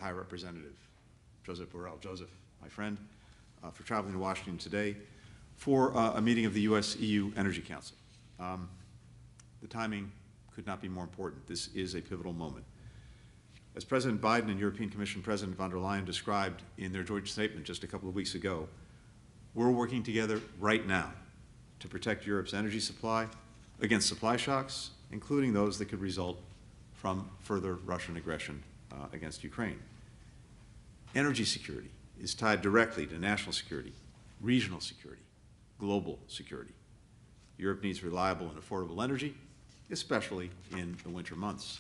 High Representative Josep Borrell, Joseph, my friend, for traveling to Washington today for a meeting of the U.S.-EU Energy Council. The timing could not be more important. This is a pivotal moment. As President Biden and European Commission President von der Leyen described in their joint statement just a couple of weeks ago, we're working together right now to protect Europe's energy supply against supply shocks, including those that could result from further Russian aggression against Ukraine. Energy security is tied directly to national security, regional security, global security. Europe needs reliable and affordable energy, especially in the winter months.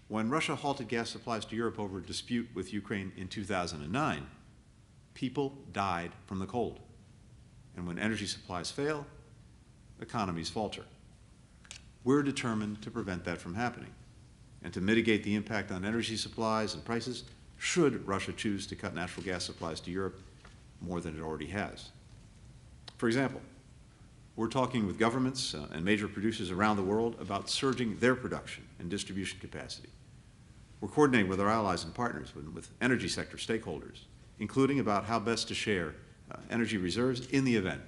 When Russia halted gas supplies to Europe over a dispute with Ukraine in 2009, people died from the cold. And when energy supplies fail, economies falter. We're determined to prevent that from happening and to mitigate the impact on energy supplies and prices should Russia choose to cut natural gas supplies to Europe more than it already has. For example, we're talking with governments and major producers around the world about surging their production and distribution capacity. We're coordinating with our allies and partners, with energy sector stakeholders, including about how best to share energy reserves in the event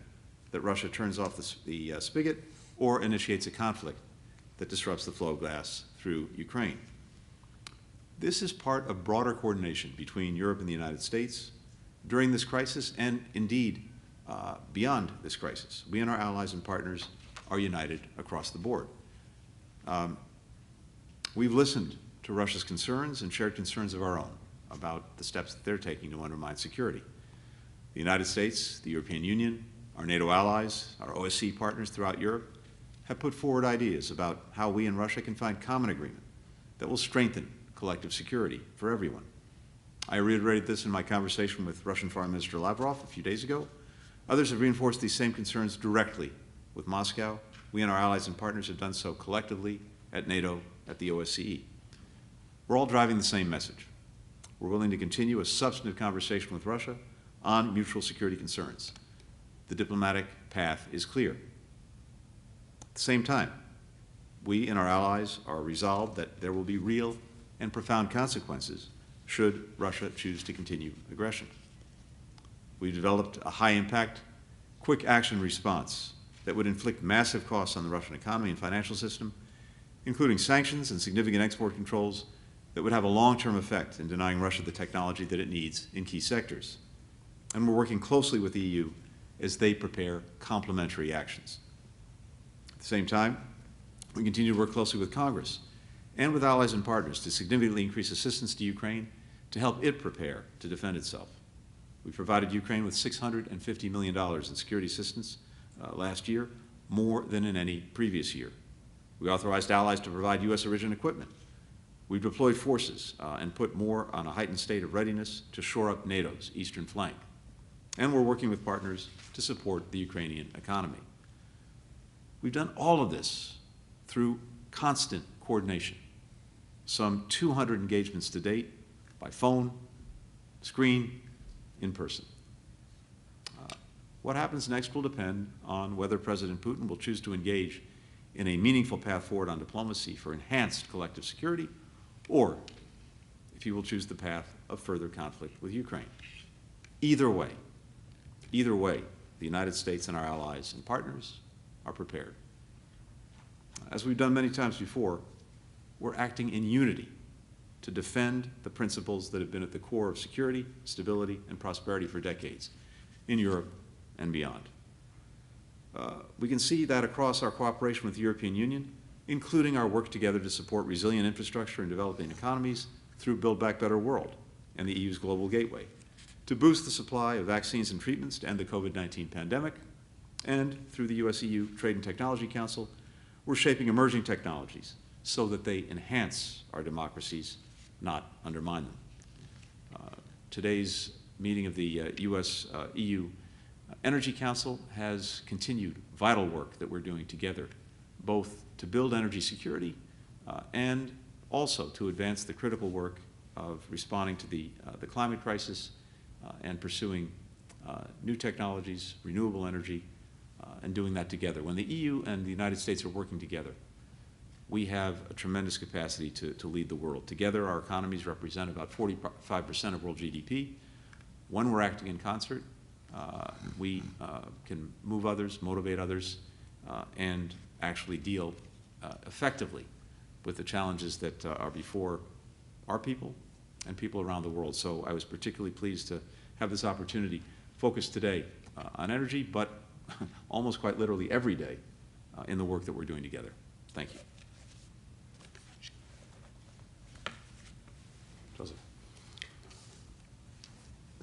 that Russia turns off the spigot or initiates a conflict that disrupts the flow of gas through Ukraine. This is part of broader coordination between Europe and the United States during this crisis and indeed beyond this crisis. We and our allies and partners are united across the board. We've listened to Russia's concerns and shared concerns of our own about the steps that they're taking to undermine security. The United States, the European Union, our NATO allies, our OSCE partners throughout Europe have put forward ideas about how we and Russia can find common agreement that will strengthen collective security for everyone. I reiterated this in my conversation with Russian Foreign Minister Lavrov a few days ago. Others have reinforced these same concerns directly with Moscow. We and our allies and partners have done so collectively at NATO, at the OSCE. We're all driving the same message. We're willing to continue a substantive conversation with Russia on mutual security concerns. The diplomatic path is clear. At the same time, we and our allies are resolved that there will be real and profound consequences should Russia choose to continue aggression. We've developed a high-impact, quick-action response that would inflict massive costs on the Russian economy and financial system, including sanctions and significant export controls that would have a long-term effect in denying Russia the technology that it needs in key sectors. And we're working closely with the EU as they prepare complementary actions. At the same time, we continue to work closely with Congress and with allies and partners to significantly increase assistance to Ukraine to help it prepare to defend itself. We provided Ukraine with $650 million in security assistance last year, more than in any previous year. We authorized allies to provide U.S.-origin equipment. We've deployed forces and put more on a heightened state of readiness to shore up NATO's eastern flank. And we're working with partners to support the Ukrainian economy. We've done all of this through constant coordination. Some 200 engagements to date by phone, screen, in person. What happens next will depend on whether President Putin will choose to engage in a meaningful path forward on diplomacy for enhanced collective security, or if he will choose the path of further conflict with Ukraine. Either way, the United States and our allies and partners are prepared. As we've done many times before, we're acting in unity to defend the principles that have been at the core of security, stability, and prosperity for decades in Europe and beyond. We can see that across our cooperation with the European Union, including our work together to support resilient infrastructure in developing economies through Build Back Better World and the EU's Global Gateway, to boost the supply of vaccines and treatments to end the COVID-19 pandemic, and through the US-EU Trade and Technology Council, we're shaping emerging technologies so that they enhance our democracies, not undermine them. Today's meeting of the US-EU Energy Council has continued vital work that we're doing together, both to build energy security and also to advance the critical work of responding to the climate crisis and pursuing new technologies, renewable energy, and doing that together. When the EU and the United States are working together, we have a tremendous capacity to lead the world. Together, our economies represent about 45% of world GDP. When we're acting in concert, we can move others, motivate others, and actually deal effectively with the challenges that are before our people and people around the world. So I was particularly pleased to have this opportunity focused today on energy, but almost quite literally every day in the work that we're doing together. Thank you. Joseph.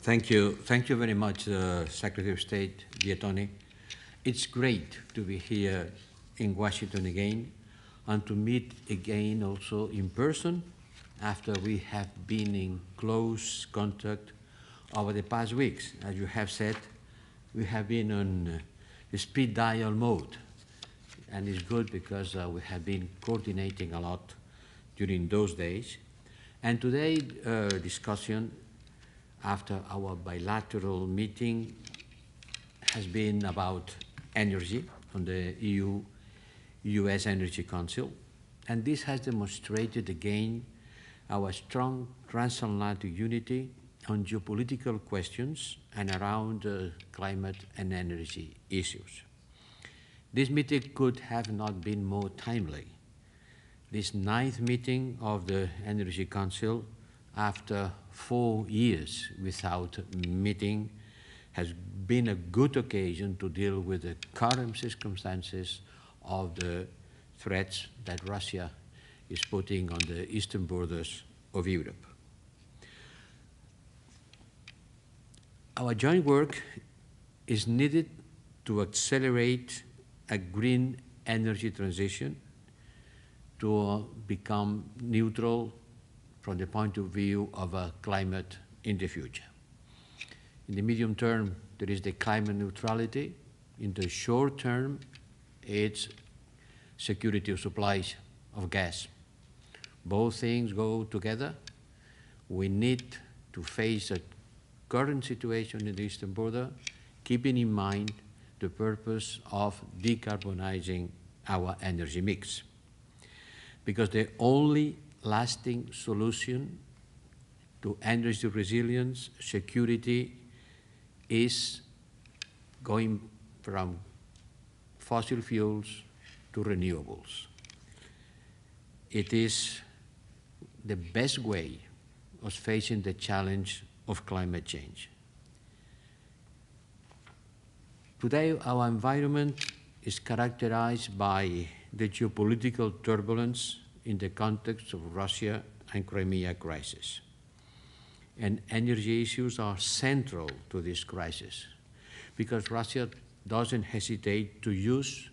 Thank you. Thank you very much, Secretary of State Antony. It's great to be here in Washington again and to meet again also in person after we have been in close contact over the past weeks. As you have said, we have been on speed dial mode, and it's good because we have been coordinating a lot during those days. And today's discussion after our bilateral meeting has been about energy on the EU-US Energy Council, and this has demonstrated again our strong transatlantic unity on geopolitical questions and around climate and energy issues. This meeting could have not been more timely. This 9th meeting of the Energy Council after 4 years without meeting has been a good occasion to deal with the current circumstances of the threats that Russia is putting on the eastern borders of Europe. Our joint work is needed to accelerate a green energy transition to become neutral from the point of view of climate in the future. In the medium term, there is the climate neutrality. In the short term, it's security of supplies of gas. Both things go together. We need to face a current situation in the eastern border, keeping in mind the purpose of decarbonizing our energy mix. Because the only lasting solution to energy resilience, security, is going from fossil fuels to renewables. It is the best way of facing the challenge of climate change. Today, our environment is characterized by the geopolitical turbulence in the context of Russia and Crimea crisis. And energy issues are central to this crisis because Russia doesn't hesitate to use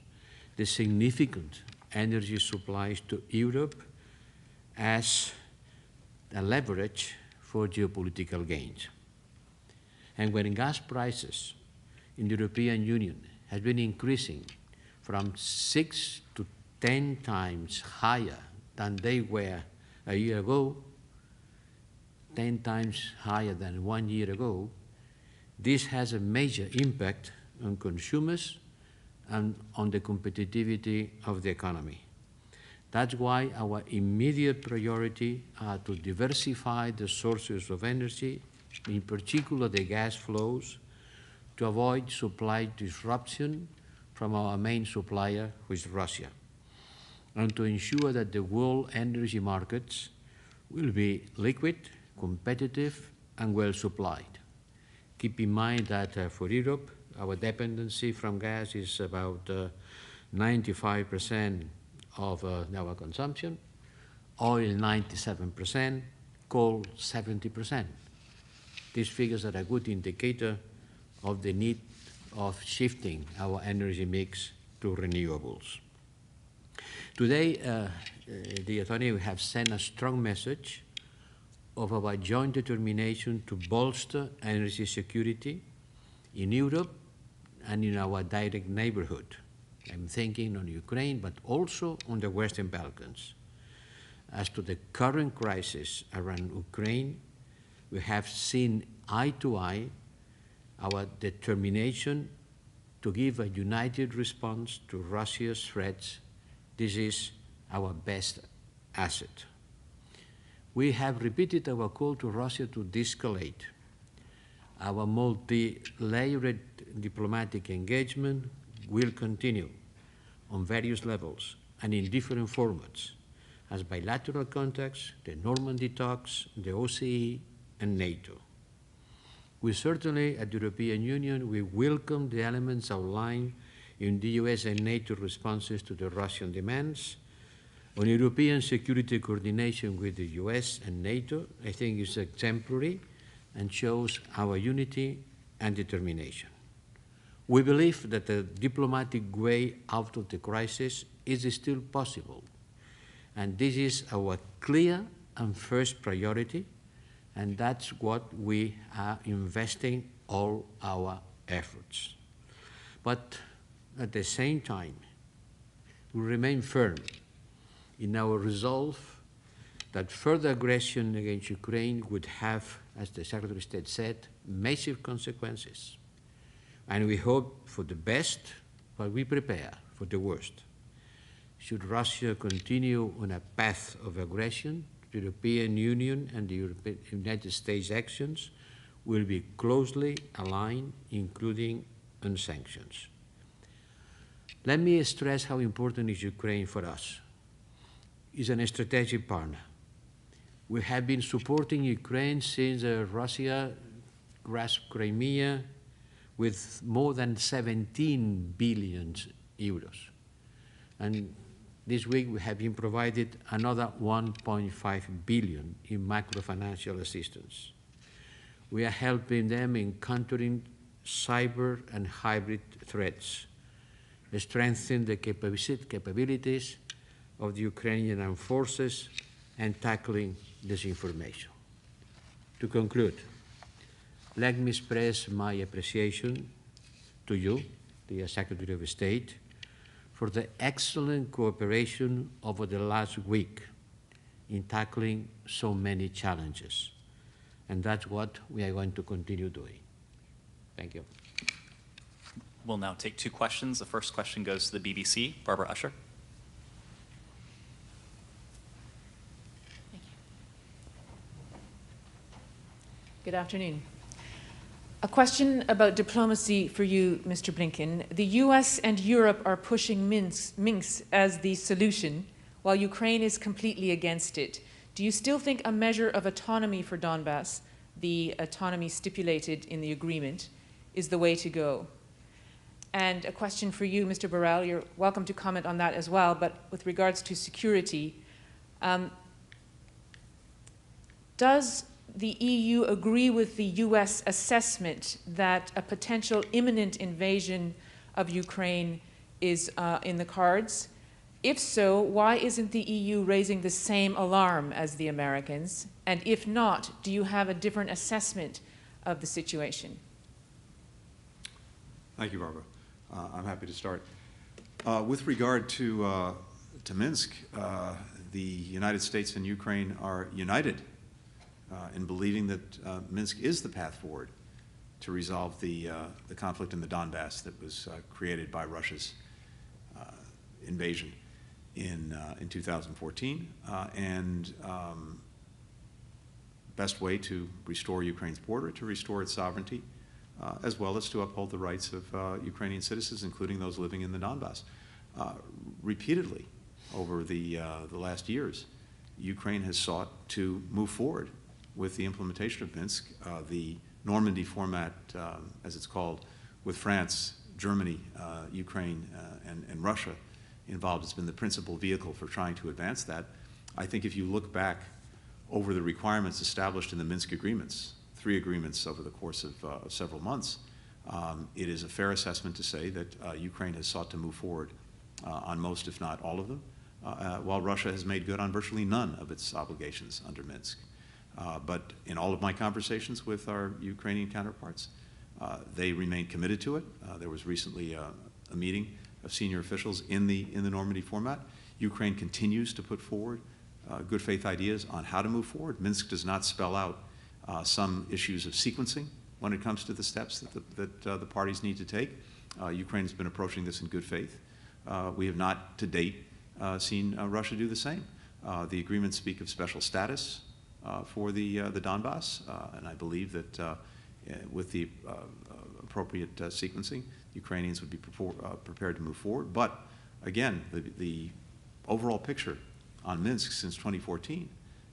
the significant energy supplies to Europe as a leverage for geopolitical gains. And when gas prices in the European Union have been increasing from 6 to 10 times higher than they were a year ago, 10 times higher than 1 year ago, this has a major impact on consumers and on the competitivity of the economy. That's why our immediate priority are to diversify the sources of energy, in particular the gas flows, to avoid supply disruption from our main supplier, who is Russia, and to ensure that the world energy markets will be liquid, competitive, and well supplied. Keep in mind that for Europe, our dependency from gas is about 95% of our consumption, oil 97%, coal 70%. These figures are a good indicator of the need of shifting our energy mix to renewables. Today, the Attorney, we have sent a strong message of our joint determination to bolster energy security in Europe and in our direct neighborhood. I'm thinking on Ukraine, but also on the Western Balkans. As to the current crisis around Ukraine, we have seen eye to eye our determination to give a united response to Russia's threats. This is our best asset. We have repeated our call to Russia to de-escalate. Our multi-layered diplomatic engagement will continue on various levels and in different formats, as bilateral contacts, the Normandy talks, the OSCE, and NATO. We certainly, at the European Union, we welcome the elements outlined in the US and NATO responses to the Russian demands. On European security coordination with the US and NATO, I think is exemplary and shows our unity and determination. We believe that the diplomatic way out of the crisis is still possible, and this is our clear and first priority, and that's what we are investing all our efforts. But at the same time, we remain firm in our resolve that further aggression against Ukraine would have, as the Secretary of State said, massive consequences. And we hope for the best, but we prepare for the worst. Should Russia continue on a path of aggression, the European Union and the United States actions will be closely aligned, including on sanctions. Let me stress how important is Ukraine for us. It's a strategic partner. We have been supporting Ukraine since Russia grasped Crimea with more than 17 billion euros. And this week we have been provided another 1.5 billion in macro-financial assistance. We are helping them in countering cyber and hybrid threats, strengthening the capabilities of the Ukrainian armed forces, and tackling disinformation. To conclude, let me express my appreciation to you, the Secretary of State, for the excellent cooperation over the last week in tackling so many challenges. And that's what we are going to continue doing. Thank you. We'll now take two questions. The first question goes to the BBC. Barbara Usher. Thank you. Good afternoon. A question about diplomacy for you, Mr. Blinken. The US and Europe are pushing Minsk as the solution, while Ukraine is completely against it. Do you still think a measure of autonomy for Donbass, the autonomy stipulated in the agreement, is the way to go? And a question for you, Mr. Borrell. You're welcome to comment on that as well, but with regards to security, does the EU agree with the US assessment that a potential imminent invasion of Ukraine is in the cards? If so, why isn't the EU raising the same alarm as the Americans? And if not, do you have a different assessment of the situation? Thank you, Barbara. I'm happy to start. With regard to Minsk, the United States and Ukraine are united in believing that Minsk is the path forward to resolve the conflict in the Donbass that was created by Russia's invasion in 2014, and best way to restore Ukraine's border, to restore its sovereignty, as well as to uphold the rights of Ukrainian citizens, including those living in the Donbass. Repeatedly over the last years, Ukraine has sought to move forward with the implementation of Minsk. The Normandy format, as it's called, with France, Germany, Ukraine, and Russia involved, has been the principal vehicle for trying to advance that. I think if you look back over the requirements established in the Minsk agreements, 3 agreements over the course of several months, it is a fair assessment to say that Ukraine has sought to move forward on most, if not all of them, while Russia has made good on virtually none of its obligations under Minsk. But in all of my conversations with our Ukrainian counterparts, they remain committed to it. There was recently a meeting of senior officials in the Normandy format. Ukraine continues to put forward good faith ideas on how to move forward. Minsk does not spell out some issues of sequencing when it comes to the steps that the parties need to take. Ukraine has been approaching this in good faith. We have not, to date, seen Russia do the same. The agreements speak of special status for the Donbass, and I believe that with the appropriate sequencing, Ukrainians would be prepared to move forward. But again, the overall picture on Minsk since 2014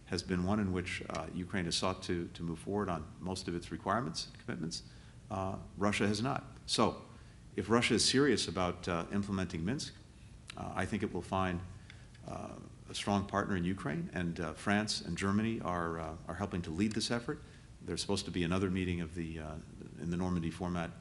has been one in which Ukraine has sought to move forward on most of its requirements and commitments. Russia has not. So if Russia is serious about implementing Minsk, I think it will find a strong partner in Ukraine, and France and Germany are helping to lead this effort. There's supposed to be another meeting of in the Normandy format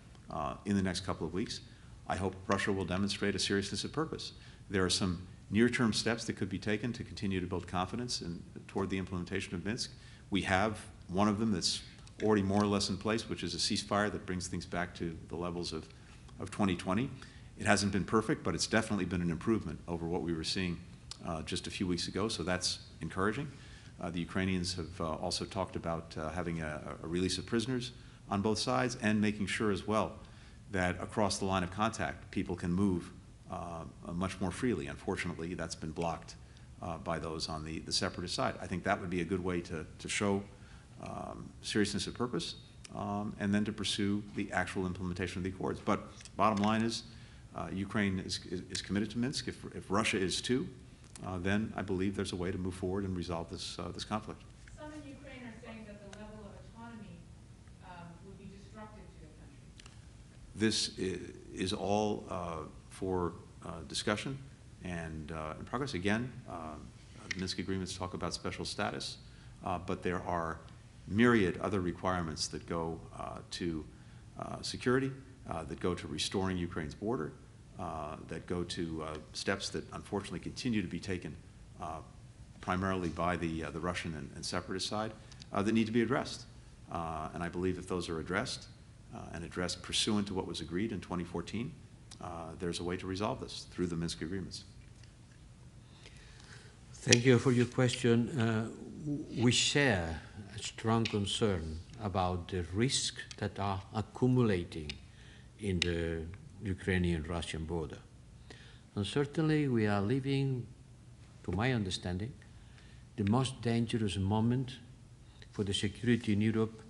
in the next couple of weeks. I hope Russia will demonstrate a seriousness of purpose. There are some near-term steps that could be taken to continue to build confidence toward the implementation of Minsk. We have one of them that's already more or less in place, which is a ceasefire that brings things back to the levels of 2020. It hasn't been perfect, but it's definitely been an improvement over what we were seeing just a few weeks ago, so that's encouraging. The Ukrainians have also talked about having a release of prisoners on both sides and making sure as well that across the line of contact people can move much more freely. Unfortunately, that's been blocked by those on the separatist side. I think that would be a good way to show seriousness of purpose and then to pursue the actual implementation of the accords. But bottom line is Ukraine is committed to Minsk. If Russia is too, then I believe there's a way to move forward and resolve this conflict. Some in Ukraine are saying that the level of autonomy would be destructive to the country. This is all for discussion and in progress. Again, the Minsk agreements talk about special status, but there are myriad other requirements that go to security, that go to restoring Ukraine's border, that go to steps that unfortunately continue to be taken primarily by the Russian and separatist side that need to be addressed. And I believe if those are addressed and addressed pursuant to what was agreed in 2014, there's a way to resolve this through the Minsk agreements. Thank you for your question. We share a strong concern about the risks that are accumulating in the Ukrainian-Russian border. And certainly we are living, to my understanding, the most dangerous moment for the security in Europe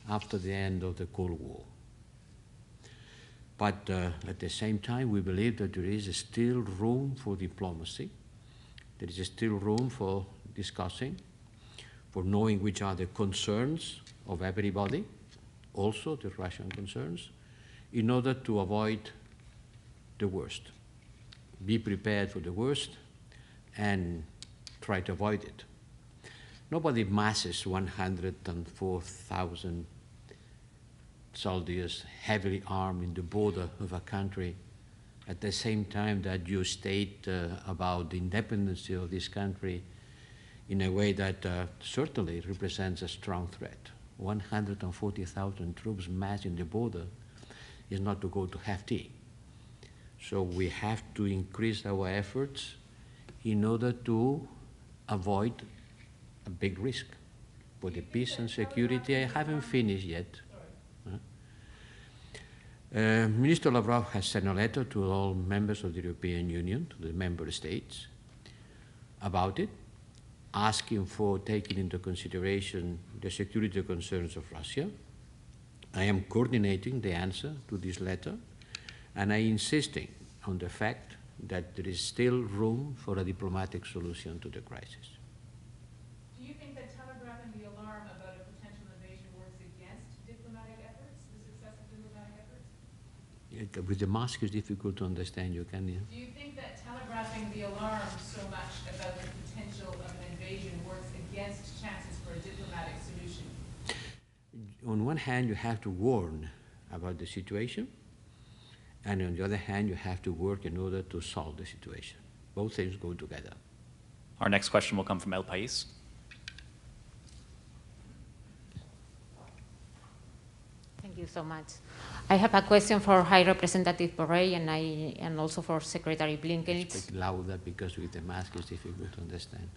after the end of the Cold War. But at the same time, we believe that there is still room for diplomacy. There is still room for discussing, for knowing which are the concerns of everybody, also the Russian concerns, in order to avoid the worst. Be prepared for the worst and try to avoid it. Nobody masses 104,000 soldiers heavily armed in the border of a country at the same time that you state about the independence of this country in a way that certainly represents a strong threat. 140,000 troops massed in the border is not to go to have tea. So we have to increase our efforts in order to avoid a big risk for the peace and security. I haven't finished yet. Minister Lavrov has sent a letter to all members of the European Union, to the member states, about it, asking for taking into consideration the security concerns of Russia. I am coordinating the answer to this letter, and I am insisting on the fact that there is still room for a diplomatic solution to the crisis. Do you think that telegraphing the alarm about a potential invasion works against diplomatic efforts, the success of diplomatic efforts? With the mask, it's difficult to understand you, can you? Do you think that telegraphing the alarm so much about the potential of an invasion works against chances for a diplomatic solution? On one hand, you have to warn about the situation, and on the other hand, you have to work in order to solve the situation. Both things go together. Our next question will come from El País. Thank you so much. I have a question for High Representative Borrell and also for Secretary Blinken. Speak louder because with the mask it's difficult to understand.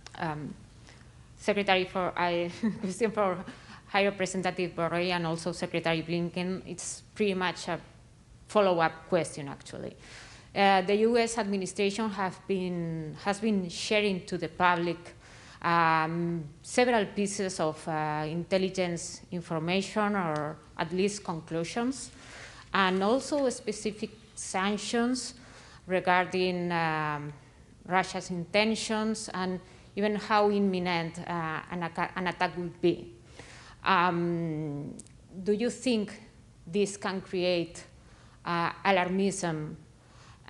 Question for High Representative Borrell and also Secretary Blinken. It's pretty much a follow-up question, actually. The U.S. administration has been sharing to the public several pieces of intelligence information, or at least conclusions, and also specific sanctions regarding Russia's intentions and even how imminent an attack would be. Do you think this can create alarmism?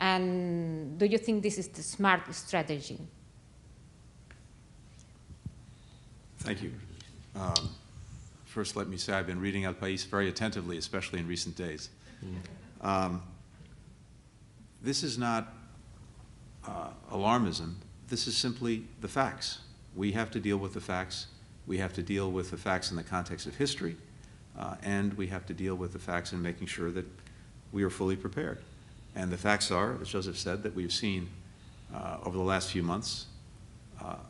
And do you think this is the smart strategy? Thank you. First, let me say I've been reading El País very attentively, especially in recent days. This is not alarmism. This is simply the facts. We have to deal with the facts. We have to deal with the facts in the context of history, and we have to deal with the facts in making sure that we are fully prepared. And the facts are, as Joseph said, that we've seen over the last few months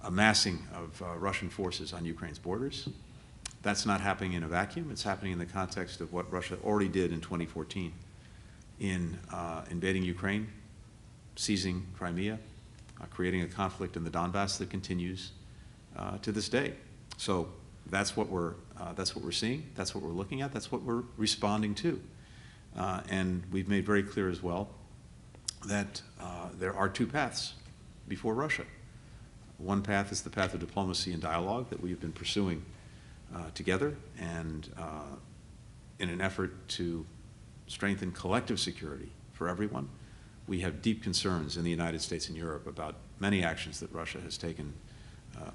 a massing of Russian forces on Ukraine's borders. That's not happening in a vacuum. It's happening in the context of what Russia already did in 2014 in invading Ukraine, seizing Crimea, creating a conflict in the Donbass that continues to this day. So that's what we're seeing. That's what we're looking at. That's what we're responding to. And we've made very clear as well that there are two paths before Russia. One path is the path of diplomacy and dialogue that we've been pursuing together, and in an effort to strengthen collective security for everyone. We have deep concerns in the United States and Europe about many actions that Russia has taken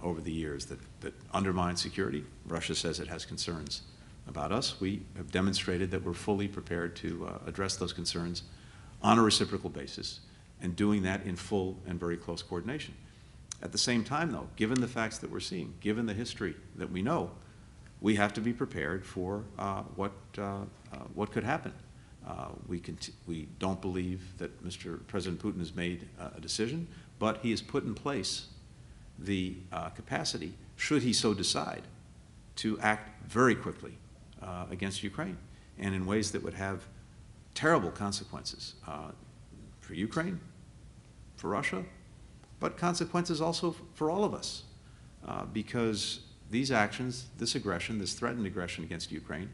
over the years that undermine security. Russia says it has concerns about us. We have demonstrated that we're fully prepared to address those concerns on a reciprocal basis, and doing that in full and very close coordination. At the same time, though, given the facts that we're seeing, given the history that we know, we have to be prepared for what could happen. We don't believe that President Putin has made a decision, but he has put in place the capacity, should he so decide, to act very quickly against Ukraine, and in ways that would have terrible consequences for Ukraine, for Russia, but consequences also for all of us, because these actions, this aggression, this threatened aggression against Ukraine,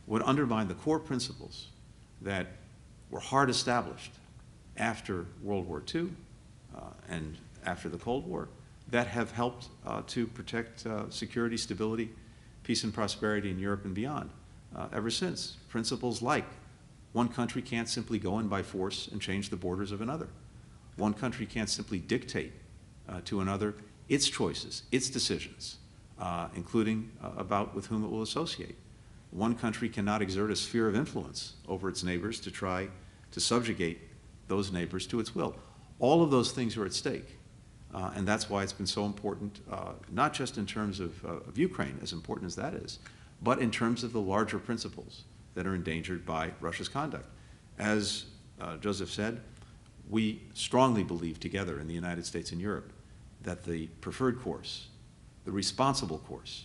would undermine the core principles that were hard established after World War II and after the Cold War, that have helped to protect security, stability, peace and prosperity in Europe and beyond ever since. Principles like one country can't simply go in by force and change the borders of another. One country can't simply dictate to another its choices, its decisions, including about with whom it will associate. One country cannot exert a sphere of influence over its neighbors to try to subjugate those neighbors to its will. All of those things are at stake, and that's why it's been so important, not just in terms of Ukraine, as important as that is, but in terms of the larger principles that are endangered by Russia's conduct. As Joseph said, we strongly believe together in the United States and Europe that the preferred course, the responsible course,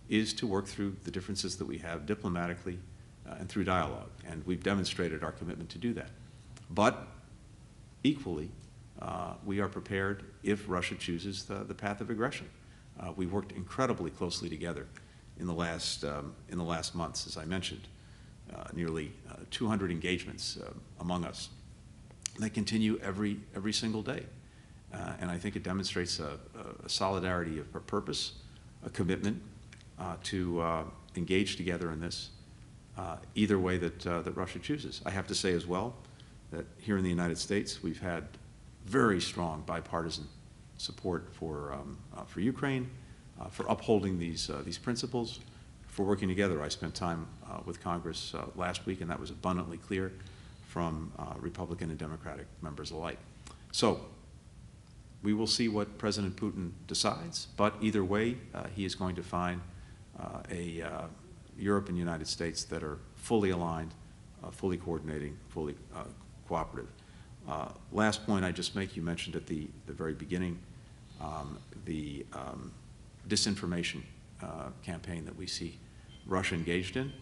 is to work through the differences that we have diplomatically and through dialogue, and we've demonstrated our commitment to do that. But equally, we are prepared if Russia chooses the path of aggression. We worked incredibly closely together in the last months, as I mentioned, nearly 200 engagements among us. They continue every single day, and I think it demonstrates a solidarity of purpose, a commitment to engage together in this, either way that Russia chooses. I have to say as well that here in the United States, we've had very strong bipartisan support for Ukraine, for upholding these principles, for working together. I spent time with Congress last week, and that was abundantly clear from Republican and Democratic members alike. So we will see what President Putin decides, but either way, he is going to find Europe and the United States that are fully aligned, fully coordinating, fully cooperative. Last point I just make, you mentioned at the very beginning the disinformation campaign that we see Russia engaged in.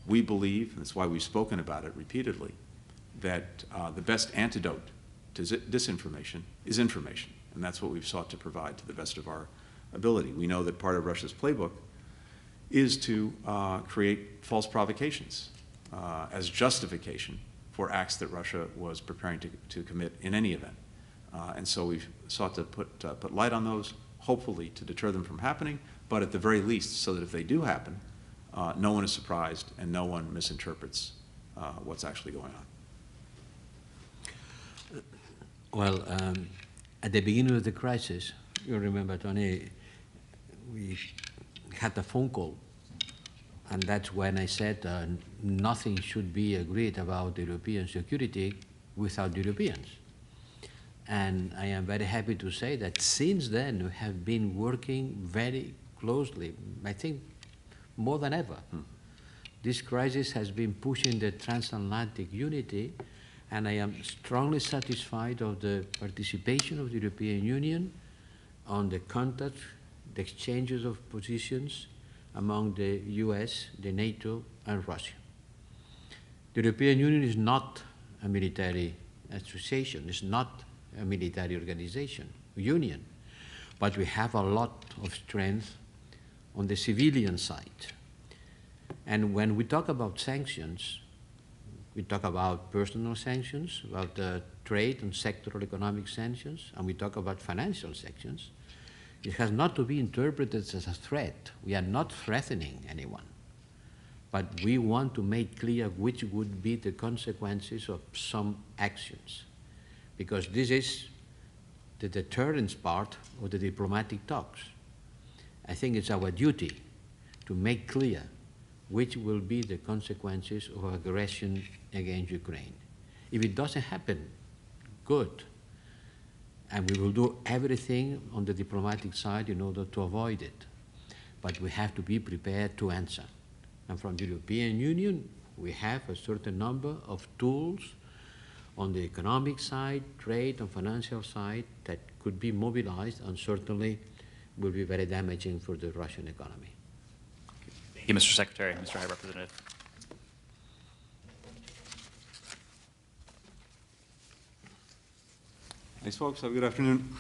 We believe, and that's why we've spoken about it repeatedly, that the best antidote disinformation is information, and that's what we've sought to provide to the best of our ability. We know that part of Russia's playbook is to create false provocations as justification for acts that Russia was preparing to commit in any event. And so we've sought to put light on those, hopefully to deter them from happening, but at the very least so that if they do happen, no one is surprised and no one misinterprets what's actually going on. Well, at the beginning of the crisis, you remember, Tony, we had a phone call, and that's when I said nothing should be agreed about European security without the Europeans. And I am very happy to say that since then we have been working very closely, I think more than ever. This crisis has been pushing the transatlantic unity, and I am strongly satisfied of the participation of the European Union on the contact, the exchanges of positions among the US, the NATO, and Russia. The European Union is not a military association, it's not a military organization, union, but we have a lot of strength on the civilian side. And when we talk about sanctions, we talk about personal sanctions, about trade and sectoral economic sanctions, and we talk about financial sanctions. It has not to be interpreted as a threat. We are not threatening anyone, but we want to make clear which would be the consequences of some actions, because this is the deterrence part of the diplomatic talks. I think it's our duty to make clear which will be the consequences of aggression against Ukraine. If it doesn't happen, good. And we will do everything on the diplomatic side in order to avoid it. But we have to be prepared to answer. And from the European Union, we have a certain number of tools on the economic side, trade and financial side that could be mobilized and certainly will be very damaging for the Russian economy. Thank you, Mr. Secretary, Mr. High Representative. Thanks, folks. Have a good afternoon.